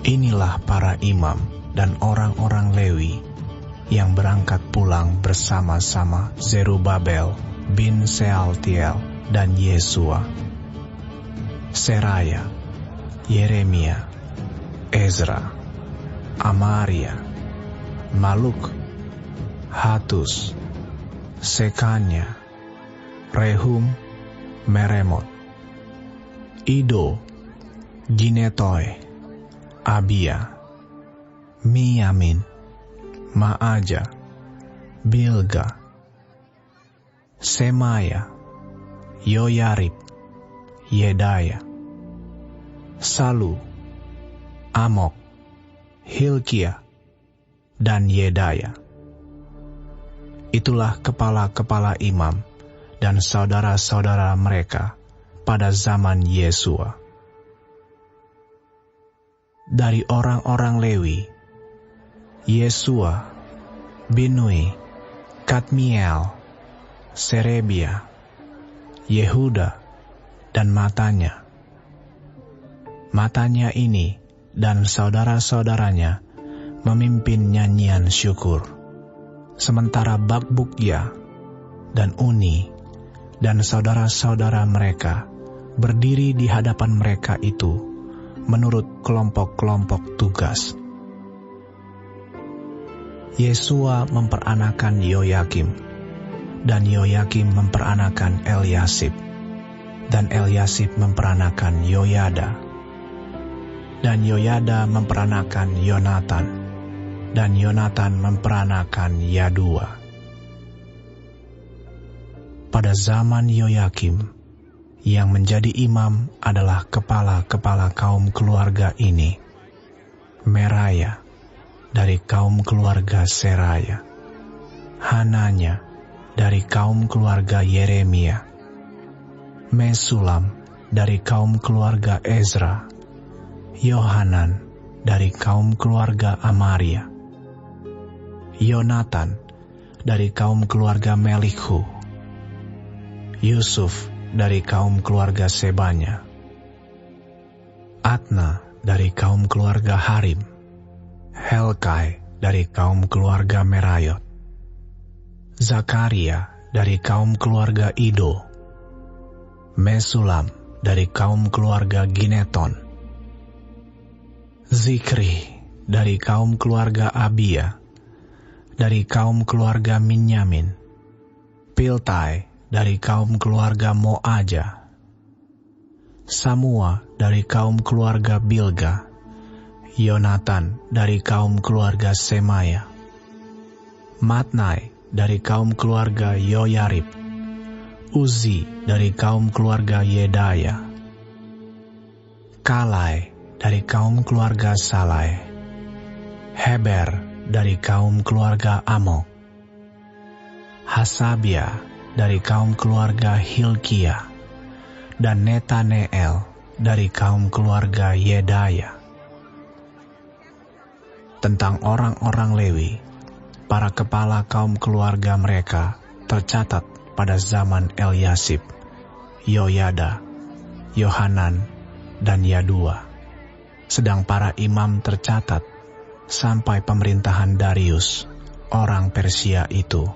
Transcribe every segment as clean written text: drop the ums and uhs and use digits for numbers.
Inilah para imam dan orang-orang Lewi yang berangkat pulang bersama-sama Zerubabel bin Sealtiel dan Yesua, Seraya, Yeremia, Ezra, Amaria, Maluk, Hatus, Sekanya, Rehum, Meremot, Ido, Ginetoy, Abia, Miyamin, Maaja, Bilga, Semaya, Yoyarib, Yedaya, Salu, Amok, Hilkia, dan Yedaya. Itulah kepala-kepala imam dan saudara-saudara mereka pada zaman Yesua. Dari orang-orang Lewi, Yesua, Binui, Kadmiel, Serebia, Yehuda, dan Matanya. Matanya ini dan saudara-saudaranya memimpin nyanyian syukur, sementara Bakbukya dan Uni dan saudara-saudara mereka berdiri di hadapan mereka itu menurut kelompok-kelompok tugas. Yesua memperanakan Yoyakim, dan Yoyakim memperanakan Eliasib, dan Eliasib memperanakan Yoyada, dan Yoyada memperanakan Yonatan, dan Yonatan memperanakan Yadua. Pada zaman Yoyakim, yang menjadi imam adalah kepala-kepala kaum keluarga ini: Meraya dari kaum keluarga Seraya, Hananya dari kaum keluarga Yeremia, Mesulam dari kaum keluarga Ezra, Yohanan dari kaum keluarga Amaria, Yonatan dari kaum keluarga Melikhu, Yusuf dari kaum keluarga Sebanya, Atna dari kaum keluarga Harim, Helkai dari kaum keluarga Merayot, Zakaria dari kaum keluarga Ido, Mesulam dari kaum keluarga Gineton, Zikri dari kaum keluarga Abia, dari kaum keluarga Minyamin, Piltai dari kaum keluarga Moaja, Samua dari kaum keluarga Bilga, Yonatan dari kaum keluarga Semaya, Matnai dari kaum keluarga Yoyarib, Uzi dari kaum keluarga Yedaya, Kalai dari kaum keluarga Salai, Heber dari kaum keluarga Amok, Hasabia dari kaum keluarga Hilkia, dan Netaneel dari kaum keluarga Yedaya. Tentang orang-orang Lewi, para kepala kaum keluarga mereka tercatat pada zaman Eliasib, Yoyada, Yohanan, dan Yadua, sedang para imam tercatat sampai pemerintahan Darius, orang Persia itu.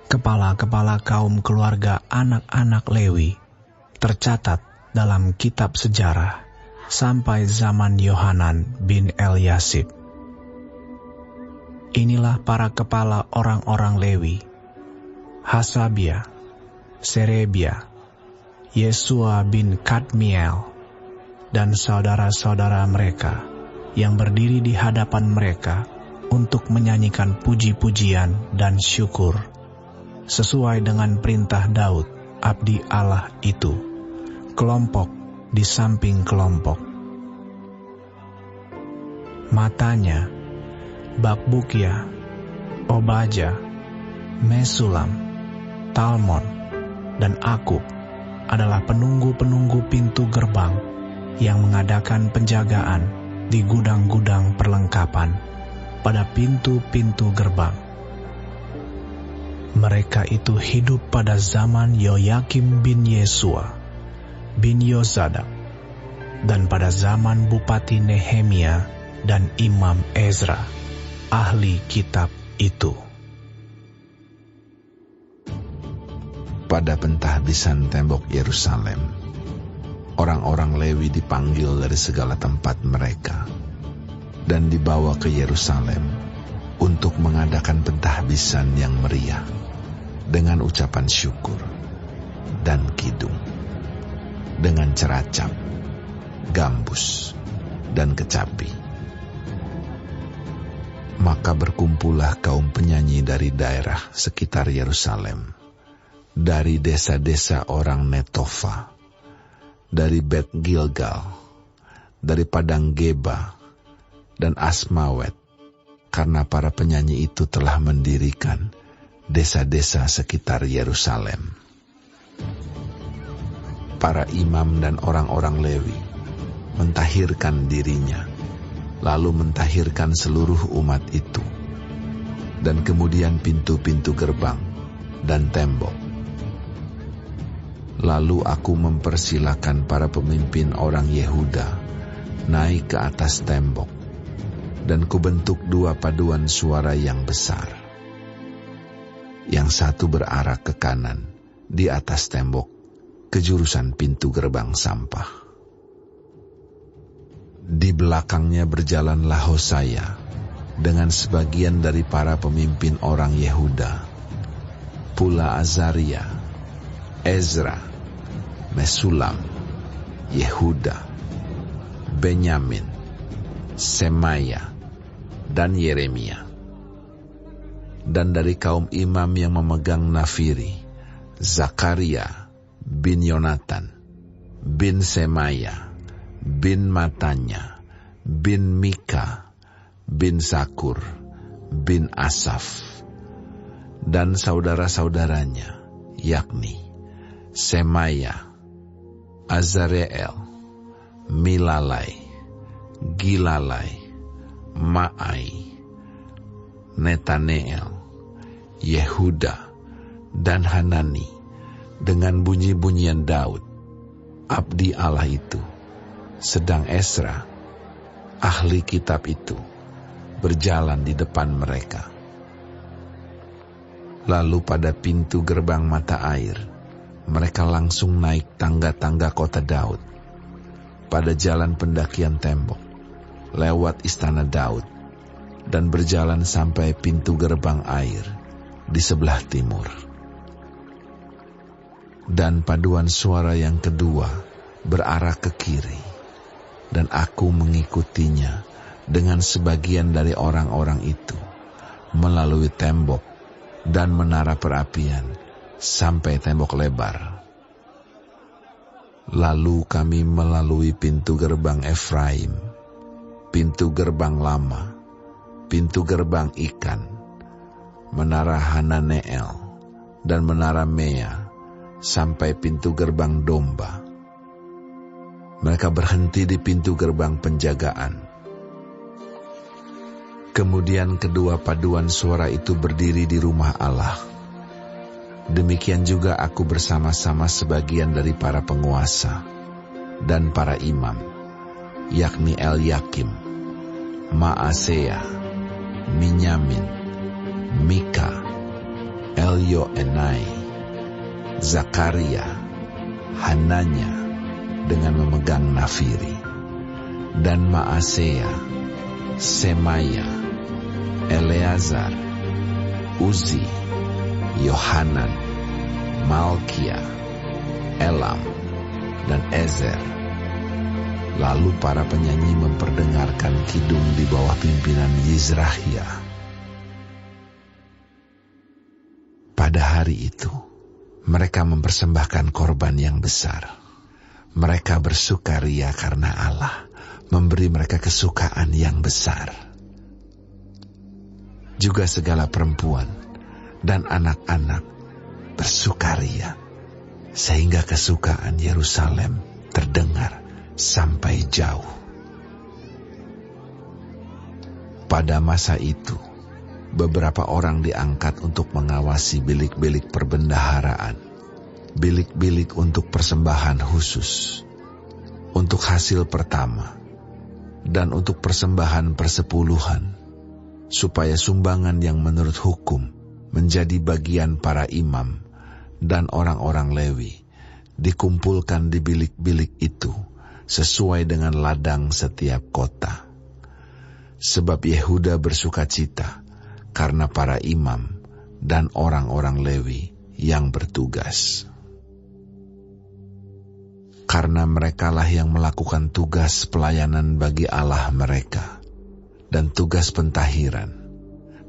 Kepala-kepala kaum keluarga anak-anak Lewi tercatat dalam kitab sejarah sampai zaman Yohanan bin Eliasib. Inilah para kepala orang-orang Lewi: Hasabia, Serebia, Yesua bin Kadmiel, dan saudara-saudara mereka yang berdiri di hadapan mereka untuk menyanyikan puji-pujian dan syukur, sesuai dengan perintah Daud, abdi Allah itu, kelompok di samping kelompok. Matanya, Bakbukya, Obaja, Mesulam, Talmon, dan Akub adalah penunggu-penunggu pintu gerbang yang mengadakan penjagaan di gudang-gudang perlengkapan pada pintu-pintu gerbang. Mereka itu hidup pada zaman Yoyakim bin Yesua, bin Yozadak, dan pada zaman Bupati Nehemia dan Imam Ezra, ahli kitab itu. Pada pentahbisan tembok Yerusalem, orang-orang Lewi dipanggil dari segala tempat mereka dan dibawa ke Yerusalem untuk mengadakan pentahbisan yang meriah dengan ucapan syukur dan kidung, dengan ceracap, gambus, dan kecapi. Maka berkumpullah kaum penyanyi dari daerah sekitar Yerusalem, dari desa-desa orang Netofa, dari Bet Gilgal, dari Padang Geba, dan Asmawet, karena para penyanyi itu telah mendirikan desa-desa sekitar Yerusalem. Para imam dan orang-orang Lewi mentahirkan dirinya, lalu mentahirkan seluruh umat itu, dan kemudian pintu-pintu gerbang dan tembok. Lalu aku mempersilakan para pemimpin orang Yehuda naik ke atas tembok, dan kubentuk dua paduan suara yang besar. Yang satu berarah ke kanan di atas tembok ke jurusan pintu gerbang sampah. Di belakangnya berjalanlah Hosea dengan sebagian dari para pemimpin orang Yehuda, pula Azaria, Ezra, Mesulam, Yehuda, Benyamin, Semaya, dan Yeremia. Dan dari kaum imam yang memegang nafiri, Zakaria bin Yonatan, bin Semaya, bin Matanya, bin Mika, bin Sakur, bin Asaf, dan saudara-saudaranya, yakni Semaya, Azareel, Milalai, Gilalai, Maai, Netaneel, Yehuda, dan Hanani, dengan bunyi-bunyian Daud, abdi Allah itu, sedang Esra, ahli kitab itu, berjalan di depan mereka. Lalu pada pintu gerbang mata air, mereka langsung naik tangga-tangga kota Daud, pada jalan pendakian tembok, lewat istana Daud, dan berjalan sampai pintu gerbang air di sebelah timur. Dan paduan suara yang kedua berarah ke kiri, dan aku mengikutinya dengan sebagian dari orang-orang itu, melalui tembok dan menara perapian sampai tembok lebar. Lalu kami melalui pintu gerbang Efraim, pintu gerbang lama, pintu gerbang ikan, menara Hananeel, dan menara Mea, sampai pintu gerbang domba. Mereka berhenti di pintu gerbang penjagaan. Kemudian kedua paduan suara itu berdiri di rumah Allah. Demikian juga aku bersama-sama sebagian dari para penguasa dan para imam, yakni Elyakim, Maasea, Minyamin, Mika, Elyoenai, Zakaria, Hananya dengan memegang nafiri, dan Maasea, Semaya, Eleazar, Uzi, Yohanan, Malkia, Elam, dan Ezer. Lalu para penyanyi memperdengarkan kidung di bawah pimpinan Yizrahia. Pada hari itu, mereka mempersembahkan korban yang besar. Mereka bersukaria karena Allah memberi mereka kesukaan yang besar. Juga segala perempuan dan anak-anak bersukaria, sehingga kesukaan Yerusalem terdengar sampai jauh. Pada masa itu, beberapa orang diangkat untuk mengawasi bilik-bilik perbendaharaan, bilik-bilik untuk persembahan khusus. untuk hasil pertama, dan untuk persembahan persepuluhan, supaya sumbangan yang menurut hukum menjadi bagian para imam dan orang-orang Lewi dikumpulkan di bilik-bilik itu sesuai dengan ladang setiap kota. Sebab Yehuda bersukacita karena para imam dan orang-orang Lewi yang bertugas. Karena merekalah yang melakukan tugas pelayanan bagi Allah mereka dan tugas pentahiran.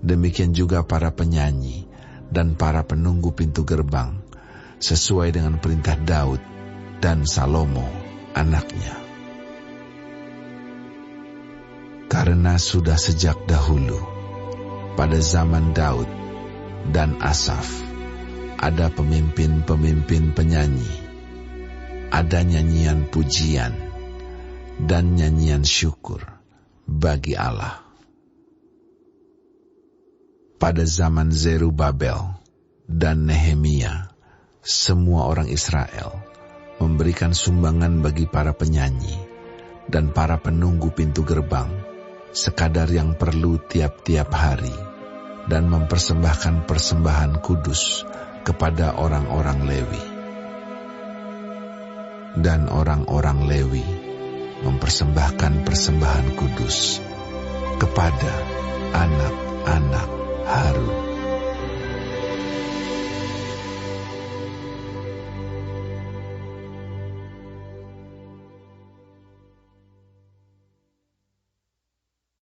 Demikian juga para penyanyi dan para penunggu pintu gerbang, sesuai dengan perintah Daud dan Salomo anaknya. Karena sudah sejak dahulu, pada zaman Daud dan Asaf, ada pemimpin-pemimpin penyanyi, ada nyanyian pujian dan nyanyian syukur bagi Allah. Pada zaman Zerubabel dan Nehemia, semua orang Israel memberikan sumbangan bagi para penyanyi dan para penunggu pintu gerbang, sekadar yang perlu tiap-tiap hari, dan mempersembahkan persembahan kudus kepada orang-orang Lewi. Dan orang-orang Lewi mempersembahkan persembahan kudus kepada anak-anak Harun.